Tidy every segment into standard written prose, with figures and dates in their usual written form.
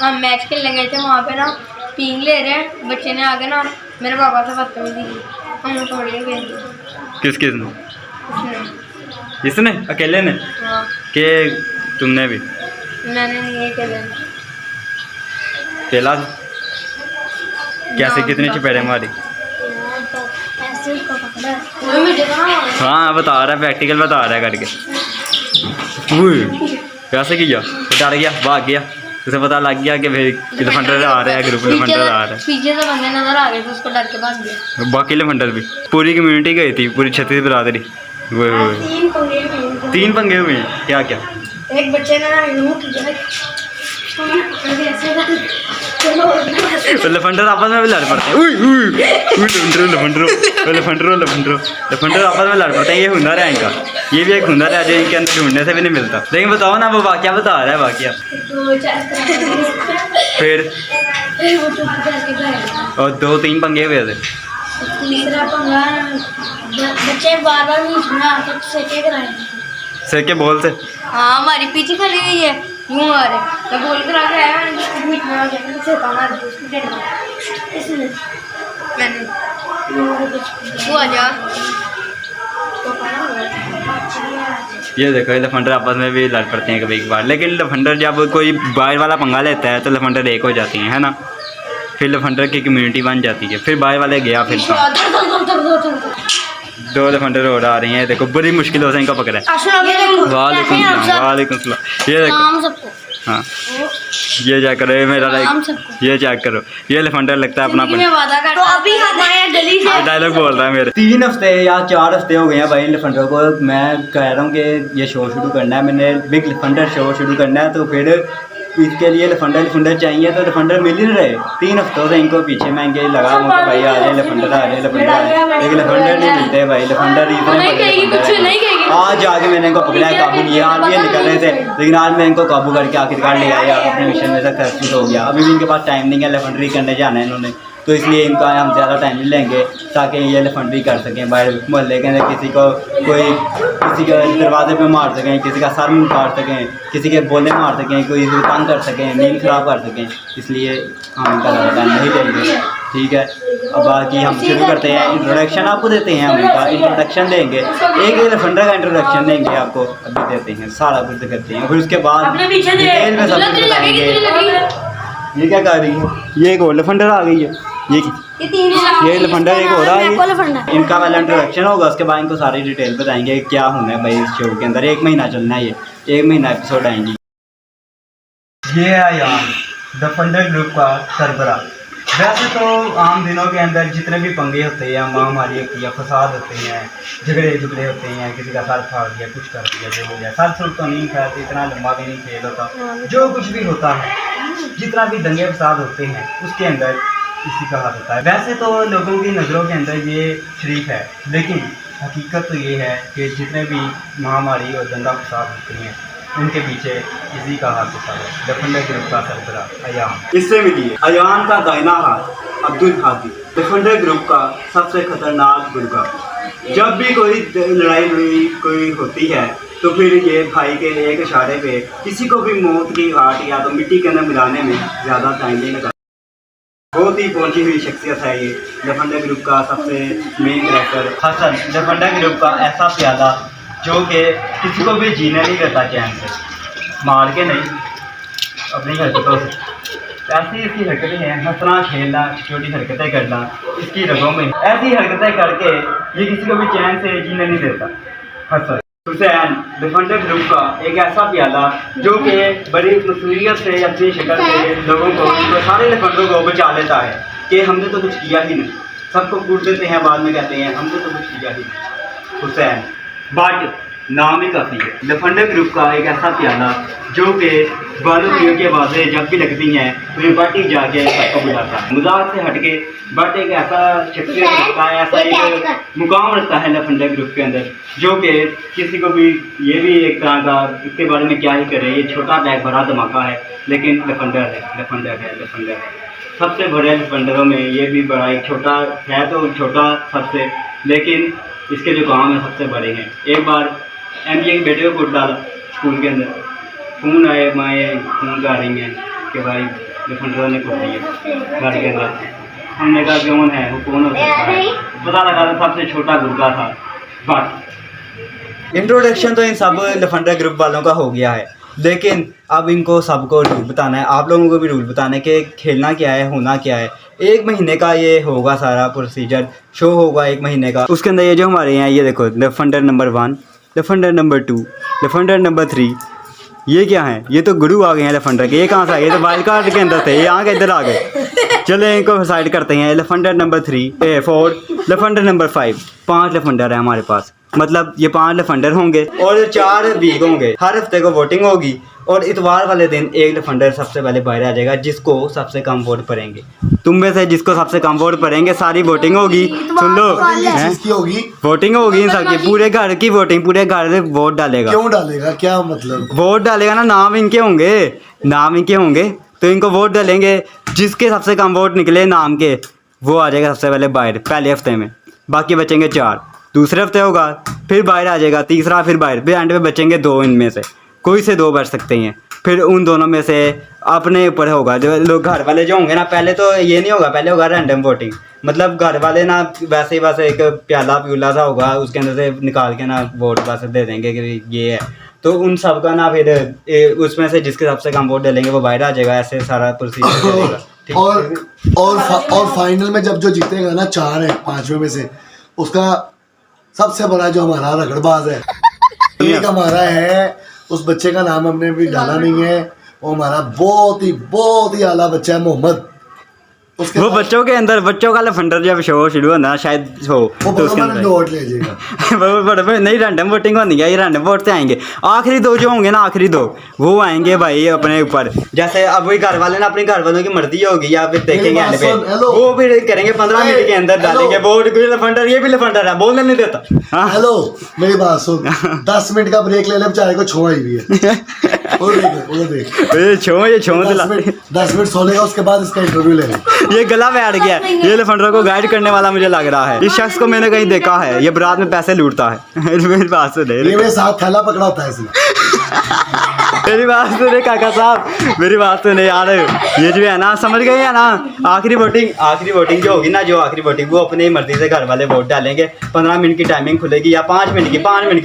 हम मैच खेलने गए थे, वहाँ पे ना पींग ले रहे हैं बच्चे ने आगे ना मेरे पापा से बदतमीजी की, हम छोड़ के भेज दिया। किसने? उसने। इसने अकेले ने? हाँ। के तुमने भी? मैंने नहीं, ये खेले खेला? कैसे, कितनी चपेड़े मारी? हाँ बता रहा है, प्रैक्टिकल बता रहा है करके। कैसे किया? डर गया, भाग गया, उसे पता लग गया कि भाई लफंडर आ रहा है, ग्रुप लफंडर आ रहा है। पीछे से बंदे नजर आ गए तो उसको डर के भाग गया। बाकी लफंडर भी पूरी कम्युनिटी गई थी, पूरी 36 बिरादरी। वो 3 पंगे हुए हैं। क्या क्या? एक बच्चे ने लफंडर आपस में भी लड़ पड़ते हैं। लफंडर आपस में लड़ पड़ते हैं। ये हुनर है इनका, ये भी एक हुनर है जो इनके अंदर ढूंढने से भी नहीं मिलता। लेकिन बताओ ना, वो वाकया बता रहा है, वाकया। फिर और 2-3 पंगे हुए थे। तीसरा पंगा बच्चे बार बार सेके कराए। सेके बोल से? हाँ, हमारी पीछे खड़ी हुई है, यूं आ रहे तो बोल करा के आया, मैंने बीच में आके सेका मार दिया उसको डेढ़ मार। इसलिए मैंने वो आ जा ये देखो, लफंडर आपस में भी लड़ पड़ते हैं कभी एक बार। लेकिन लफंडर जब कोई बाहर वाला पंगा लेता है तो लफंडर एक हो जाती है ना, फिर लफंडर की कम्युनिटी बन जाती है। फिर बाहर वाले गया, फिर 2 लफंडर और आ रही हैं। देखो बड़ी मुश्किलों से इनको पकड़ा है। वालेकुम सलाम। ये देखो, हाँ ये चेक करो, ये मेरा ये चेक करो, ये लफंडर लगता है अपना डायलॉग बोल रहा है मेरे। 3 हफ्ते या 4 हफ्ते हो गए हैं भाई लफंडर को। मैं कह रहा हूँ कि ये शो शुरू करना है, मैंने बिग लफंडर शो शुरू करना है। तो फिर इसके लिए लफंडर चाहिए, तो लफंडर मिल ही नहीं रहे। 3 हफ्तों से इनको पीछे मैं इनके लगा हूँ कि भाई आ रहे लफंडर, आ रहे लफंडर, आ रहे, लेकिन लफंडर नहीं मिलते भाई। लफंडर इतने आज आके मैंने इनको पकड़ा है, काबू किया। आज ये निकल रहे थे, लेकिन आज मैं इनको काबू करके आखिरकार ले आया, अपने मिशन में सक्सेसफुल हो गया। अभी भी इनके पास टाइम नहीं है, लफंडरी करने जाना है इन्होंने, तो इसलिए इनका हम ज़्यादा टाइम नहीं लेंगे ताकि ये लफंडरी कर सकें। बाहर मोहल्ले के अंदर किसी के दरवाजे पे मार सकें, किसी का सर मुँह काट सकें, किसी के बोले मार सकें, कोई तंग कर सकें, नींद ख़राब कर सकें। इसलिए हम इनका ज़्यादा टाइम नहीं लेंगे, ठीक है। अब बाकी हम शुरू करते हैं। इंट्रोडक्शन आपको देते हैं, हम इनका इंट्रोडक्शन देंगे, एक लफंडर का इंट्रोडक्शन देंगे आपको, अभी देते हैं, सारा कुछ करते हैं। फिर उसके बाद डिटेल में सब कुछ बताएंगे। ये क्या कर रही है? ये एक और लफंडर आ गई है। ये लफंडर एक और आ गई है। इनका पहले इंट्रोडक्शन होगा, उसके बाद इनको सारी डिटेल बताएंगे क्या होना है भाई इस शो के अंदर। 1 महीना चलना है, ये 1 महीना एपिसोड आएंगी। ये है यार लफंडर ग्रुप का सरबरा। वैसे तो आम दिनों के अंदर जितने भी पंगे होते हैं, महामारी होती है, फसाद होते हैं, झगड़े होते हैं, किसी का सर फाड़ दिया, कुछ कर दिया, जो हो गया, सर सुर तो नहीं खैर, इतना लंबा भी नहीं खेल होता। जो कुछ भी होता है, जितना भी दंगे फसाद होते हैं, उसके अंदर इसी का हाथ होता है। वैसे तो लोगों की नज़रों के अंदर ये शरीफ है, लेकिन हकीकत तो ये है कि जितने भी महामारी और दंगा फसाद होते हैं, उनके पीछे इसी का हाथ होता है। लफंडर ग्रुप का सरबरा अयान। इससे मिलिए अयान का दाहिना हाथ अब्दुल हादी, लफंडर ग्रुप का सबसे खतरनाक गुर्गा। जब भी कोई लड़ाई कोई होती है तो फिर ये भाई के एक इशारे पे किसी को भी मौत की घाट या तो मिट्टी के अंदर मिलाने में ज़्यादा टाइम नहीं लगा। बहुत ही पहुंची हुई शख्सियत है ये लफंडर ग्रुप का सबसे मेन कैरेक्टर हसन। लफंडर ग्रुप का ऐसा प्यादा जो कि किसी को भी जीने नहीं देता चैन से, मार के नहीं, अपनी हरकतों से। ऐसी इसकी हरकतें हैं, हंसना खेलना, छोटी हरकतें करना इसकी रगों में। ऐसी हरकतें करके ये किसी को भी चैन से जीने नहीं देता। हसन हुसैन लफंडर ग्रुप का एक ऐसा प्यादा जो कि बड़ी मसूलियत से अपनी शक्ल से लोगों को, सारे लफंडरों को बचा लेता है कि हमने तो कुछ किया ही नहीं। सबको कूट देते हैं, बाद में कहते हैं हमने तो कुछ किया ही नहीं। हुसैन बट नाम ही काफ़ी है। लफंडर ग्रुप का एक ऐसा प्यादा जो कि बालों की आवाज़ें जब भी लगती हैं तो ये बट ही जाके सबको बुलाता है। मजाक से हटके बट एक ऐसा शख्सियत रखता है, ऐसा एक मुकाम रखता है लफंडर ग्रुप के अंदर, जो कि किसी को भी, ये भी एक तरह का, इसके बारे में क्या ही करें, ये छोटा बैग भरा धमाका है, लेकिन लफंडर है। सबसे बड़े लफंडरों में ये भी बड़ा, एक छोटा है तो छोटा सबसे, लेकिन इसके जो काम है सबसे बड़े हैं। एक बार MBA के बेटे को कूट डाला स्कूल के अंदर, फ़ोन आए, माएँ फ़ोन कर रही हैं कि भाई लफंडरों ने कुछ दिया घर के अंदर। हमने कहा कौन है, वो कौन हो सकता है, पता लगा था सबसे छोटा गुर्गा था। बस इंट्रोडक्शन तो इन सब लफंडर ग्रुप वालों का हो गया है, लेकिन अब इनको सबको रूल बताना है, आप लोगों को भी रूल बताना है कि खेलना क्या है, होना क्या है। 1 महीने का ये होगा सारा प्रोसीजर, शो होगा 1 महीने का। उसके अंदर ये जो हमारे यहाँ ये देखो लफंडर नंबर 1, लफंडर नंबर 2, लफंडर नंबर 3, ये क्या है, ये तो गुरु आ गए हैं लफंडर के। ये कहाँ से आ गए, ये तो वाइल्ड कार्ड के अंदर थे, ये यहाँ के इधर आ गए। चले इनको साइड करते हैं। लफंडर नंबर 4, लफंडर नंबर 5, 5 लफंडर है हमारे पास, मतलब ये 5 लफंडर होंगे और 4 वीक होंगे। हर हफ्ते को वोटिंग होगी और इतवार वाले दिन एक लफंडर सबसे पहले बाहर आ जाएगा जिसको सबसे कम वोट पड़ेंगे। तुम में से जिसको सबसे कम वोट पड़ेंगे सारी वोटिंग होगी। सुन लो, होगी वोटिंग होगी इन सबकी, पूरे घर की वोटिंग, पूरे घर में वोट डालेगा। क्यों डालेगा, क्या मतलब? वोट डालेगा ना, नाम इनके होंगे, नाम इनके होंगे तो इनको वोट डालेंगे। जिसके सबसे कम वोट निकले नाम के वो आ जाएगा सबसे पहले बाहर पहले हफ्ते में। बाकी बचेंगे 4, दूसरे हफ्ते होगा फिर बाहर आ जाएगा, तीसरा फिर बाहर, फिर एंड में बचेंगे 2। इनमें से कोई से 2 बच सकते हैं। फिर उन दोनों में से अपने ऊपर होगा, जो लोग घर वाले जो होंगे ना, पहले तो ये नहीं होगा, पहले होगा रैंडम वोटिंग। मतलब घर वाले ना वैसे ही बस एक प्याला सा होगा, उसके अंदर से निकाल के ना वोट बस दे देंगे कि ये है। तो उन सब का ना फिर उसमें से जिसके सबसे कम वोट डालेंगे वो बाहर आ जाएगा। ऐसे सारा प्रोसीजर चलेगा। और फाइनल में जब जो जीतेगा ना, 4 है 5 में से, उसका सबसे बड़ा जो हमारा रगड़बाज है एक हमारा है, उस बच्चे का नाम हमने अभी डाला नहीं है, वो हमारा बहुत ही आला बच्चा है, मोहम्मद। वो बच्चों के अंदर, बच्चों का लफंडर जब शो शुरू होना शायद हो तो उसके अंदर वोट ले जाएगा। नहीं, रैंडम वोटिंग होनी है, ये रैंडम वोट से आएंगे। आखिरी 2 जो होंगे ना, आखिरी 2 वो आएंगे भाई अपने ऊपर। जैसे अब वही घर वाले ना अपने घर वालों की मर्जी होगी या फिर देखेंगे एंड पे, वो फिर करेंगे 15 मिनट के अंदर डालेंगे वोट। लफंडर ये भी लफंडर है, बोलने नहीं देता। हेलो मेरी बात सुन, 10 मिनट का ब्रेक ले ले, बेचारे को छो आई भी है। ये छो 10 मिनट सोने का, उसके बाद इसका इंटरव्यू ले ले। ये गला बैठ गया, ये लफंडरों को गाइड करने वाला मुझे लग रहा है। इस शख्स को मैंने कहीं देखा है, ये बारात में पैसे लूटता है। मेरी बात सुने, ये मेरे साथ थैला पकड़ा होता है इसने। मेरी बात सुने काका साहब, मेरी बात सुने यार, ये जो है ना, समझ गए है ना, आखिरी वोटिंग जो होगी ना, जो आखिरी वोटिंग वो अपनी मर्जी से घर वाले वोट डालेंगे। 15 मिनट की टाइमिंग खुलेगी या 5 मिनट की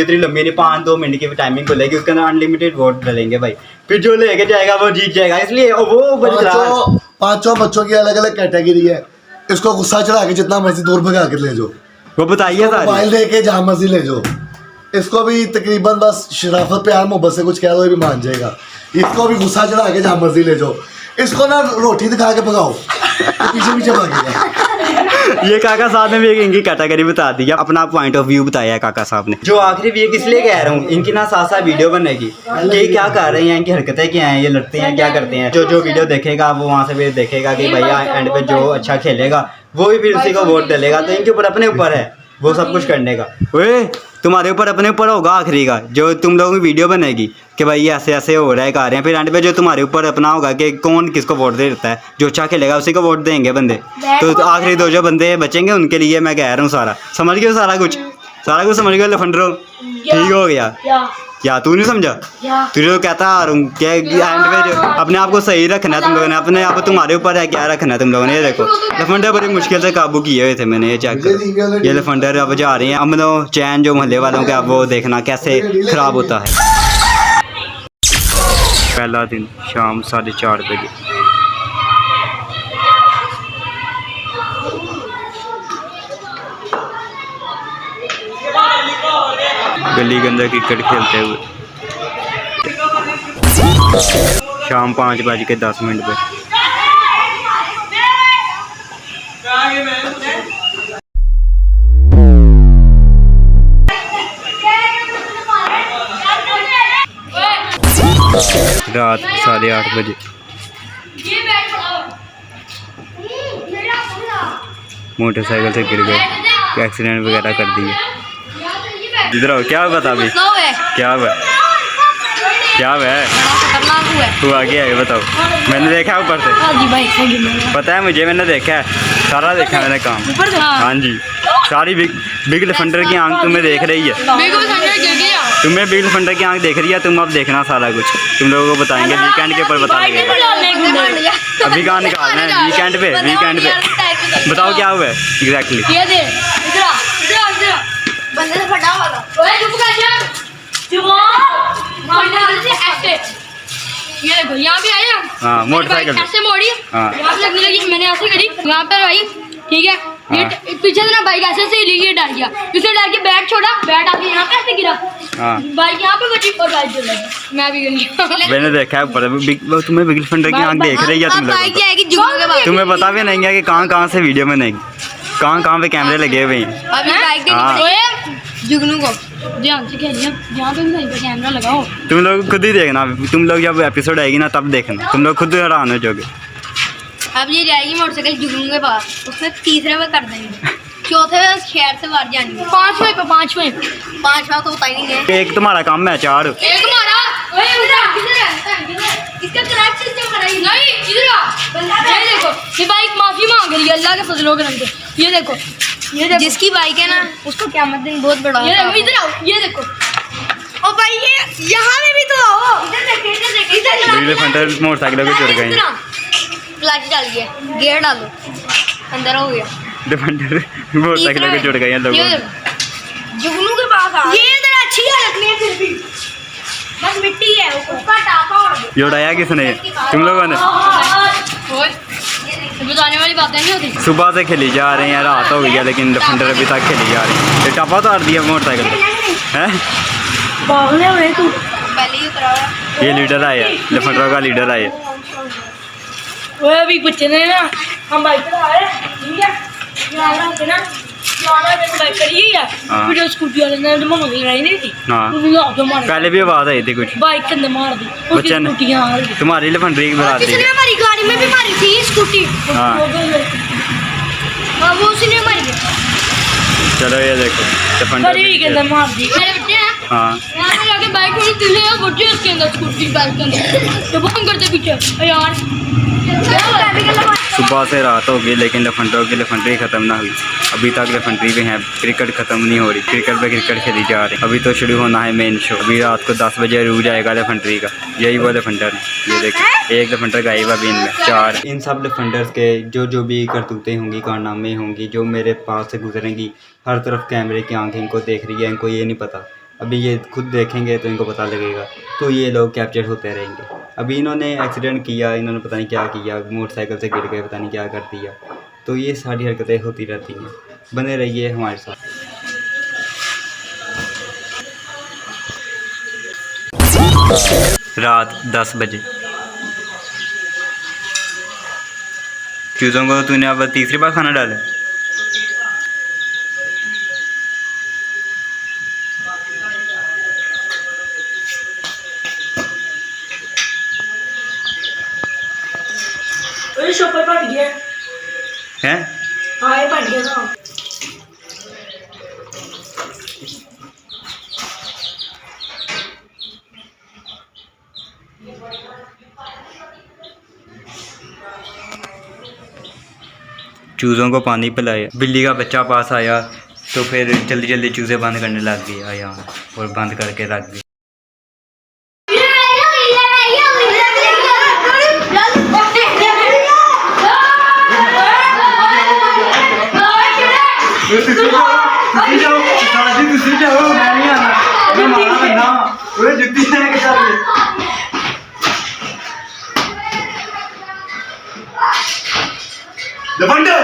इतनी लंबी नहीं, 5-2 मिनट की टाइमिंग खुलेगी, उसके अंदर अनलिमिटेड वोट डालेंगे भाई। फिर जो लेके जाएगा वो जीत जाएगा। इसलिए वो 5 बच्चों की अलग अलग कैटेगरी है, इसको गुस्सा चढ़ा के जितना मर्जी दूर भगा के ले जाओ, वो बताइए मोबाइल दे के जहाँ मर्जी ले जाओ। इसको भी तकरीबन बस शराफत प्यार मोहब्बत से कुछ कह दो, ये भी मान जाएगा। इसको भी गुस्सा चढ़ा के जहाँ मर्जी ले जाओ, इसको ना रोटी दिखा के भगाओ, पीछे भागेगा। ये काका साहब ने भी एक इनकी कैटेगरी बता दी है, अपना पॉइंट ऑफ व्यू बताया है काका साहब ने। जो आखिरी वीक इसलिए कह रहा हूँ, इनकी ना साथ वीडियो बनेगी कि क्या कर रहे हैं, इनकी हरकतें क्या हैं, ये लड़ते हैं क्या करते हैं। जो वीडियो देखेगा वो वहाँ से भी देखेगा कि भैया एंड पे जो अच्छा खेलेगा वो भी फिर उसी को वोट डालेगा। तो इनके ऊपर अपने ऊपर है वो सब कुछ करने का। ओए तुम्हारे ऊपर अपने ऊपर होगा आखिरी का, जो तुम लोगों की वीडियो बनेगी कि भाई ऐसे ऐसे हो रहा है, कर रहे हैं, फिर एंड पे जो तुम्हारे ऊपर अपना होगा कि कौन किसको वोट देता है। जो अच्छा खेलेगा उसी को वोट देंगे बंदे। तो आखिरी 2 जो बंदे बचेंगे उनके लिए मैं कह रहा हूँ सारा, समझ गए सारा कुछ समझ गए लफंडरो, ठीक हो गया क्या? तू नहीं समझा? तुझे तो कहता आ रहा हूँ कि एंड पे जो अपने आप को सही रखना है तुम लोगों ने, अपने आप तुम्हारे ऊपर है क्या रखना है तुम लोगों ने। ये देखो लफंडर बड़ी मुश्किल से काबू किए हुए थे मैंने, ये चेक करो। ये लफंडर अब जा रहे हैं, अमनो चैन जो मोहल्ले वालों का वो देखना कैसे खराब होता है। पहला दिन शाम 4:30 बजे। गली के अंदर क्रिकेट खेलते हुए शाम 5:10 पे। रात 8:30 बजे। मोटरसाइकिल से गिर गए, एक्सीडेंट वगैरह कर दिए। इधर आओ, क्या बता अभी क्या है तू आगे आगे बताओ। मैंने देखा ऊपर से, पता है मुझे, मैंने देखा है सारा, देखा मैंने काम। हाँ जी। सारी बिग डिफेंडर की आंख तुम्हें देख रही है। तुम्हें बिग डिफेंडर की आंख देख रही है। तुम अब देखना सारा कुछ, तुम लोगों को बताएंगे वीकेंड के ऊपर बताएंगे। अभी कहाँ निकालना है? वीकेंड पे बताओ क्या हुआ है एग्जैक्टली। बंदे से फटा हुआ था। ये देखो यहाँ पे आए हम। हाँ मोटरसाइकिल ऐसे मोड़ी, हाँ यहाँ पे लगने लगी, मैंने ऐसे करी यहाँ पर भाई, ठीक है। ये हाँ। पीछे से ना बाइक ऐसे से हिली, ये डर गया, उसने डर के बैट छोड़ा, बैट आके यहाँ पे ऐसे गिरा, हाँ बाइक यहाँ पे बची और बाइक चल रही, मैं भी गिर मैंने देखा है ऊपर। तुम्हें बिग डिफेंडर की आंख देख रही है तुम लोगों को। तुम्हें पता भी नहीं है कि कहाँ से वीडियो में नहीं, कहाँ पे कैमरे लगे हुए हैं। अभी बाइक हाँ। जुगनू को ध्यान से खेलिए, यहाँ पे भी कहीं पे कैमरा लगाओ। तुम लोग खुद ही देखना, तुम लोग जब एपिसोड आएगी ना तब देखना, तुम लोग खुद हैरान हो जाओगे। अब ये जाएगी मोटरसाइकिल जुगनू के पास, उसमें तीसरे में कर देंगे, चौथे में शहर से बाहर जाएंगे, पांचवें तो होता ही नहीं है। एक तुम्हारा काम है, 4 एक हमारा इसका क्रैश सिस्टम कराइए। नहीं इधर आ, ये देखो ये बाइक माफी मांग रही है अल्लाह के फजलों के रंग से। ये देखो जिसकी बाइक है ना उसको क़यामत दिन बहुत बड़ा। ये देखो इधर आओ, ये देखो ओ भाई ये यहाँ में भी तो आओ, इधर डिफेंडर मोटरसाइकिलों पे चढ़ गए। क्लच डाल दिया, गियर डालो, अंदर हो गया। डिफेंडर मोटरसाइकिलों पे चढ़ गए हैं लोग। जुगनू के पास आ, ये इधर अच्छी हालत में है, फिर भी बस मिट्टी है, उसका टापा उड़ गया। ये उड़ाया किसने? तुम लोगों ने। बताने वाली बातें नहीं होती। सुबह से खेली जा रहे हैं, रात हो गई है लेकिन डिफेंडर अभी तक खेली जा रही है। ये टप्पा तो दिया मोटरसाइकिल पे है। भागने में तू पहले ही उतरा है। ये लीडर आए, डिफेंडर का लीडर आए। वो अभी बच्चे ने ना हम बाइक पर आ रहे हैं, ठीक है, यहाँ पे ना जाना है, बाइक करी है, हाँ। फिर स्कूटी वाले ने तो मम्मी लड़ाई नहीं थी, हाँ। उन्होंने आगे मार पहले भी आवाज आई थी कुछ, बाइक के अंदर मार दी, बच्चे ने तुम्हारी डिफेंडर की बता दी। उसने हमारी गाड़ी में भी मारी थी स्कूटी। हाँ। हाँ वो उसने मारी है। चलो ये देखो गाड़ी के अंदर मार दी। मेरे बच्चे हैं, हाँ यहाँ पे जाके बाइक में दिले हैं बच्चे, उसके अंदर स्कूटी बाइक के अंदर तो बंद करते पीछे यार। सुबह से रात हो गई लेकिन डिफेंडरों की डिफेंडरी ख़त्म ना हुई। अभी तक डिफेंडरी भी हैं, क्रिकेट ख़त्म नहीं हो रही, क्रिकेट पे क्रिकेट खेली जा रही। अभी तो शुरू होना है मेन शो। अभी रात को 10 बजे रू जाएगा डिफेंडरी का। यही वो डिफेंडर है, ये देखिए एक डिफेंडर गायब अभी इनमें 4। इन सब डिफेंडर्स के जो भी करतूतें होंगी, कारनामे होंगी, जो मेरे पास से गुजरेंगी, हर तरफ कैमरे की आंखें इनको देख रही है। इनको ये नहीं पता, अभी ये खुद देखेंगे तो इनको पता लगेगा, तो ये लोग कैप्चर होते रहेंगे। अभी इन्होंने एक्सीडेंट किया, इन्होंने पता नहीं क्या किया, मोटरसाइकिल से गिर गए, पता नहीं क्या कर दिया। तो ये सारी हरकतें होती रहती हैं। बने रहिए हमारे साथ। रात 10 बजे चूज़ों को तूने अब तीसरी बार खाना डाला। शॉपर पट गया हैं? हाँ ये पट गया ना। चूज़ों को पानी पिलाया, बिल्ली का बच्चा पास आया तो फिर जल्दी जल्दी चूज़े बंद करने लग गया यहाँ और बंद करके रख दिया। डिफेंडर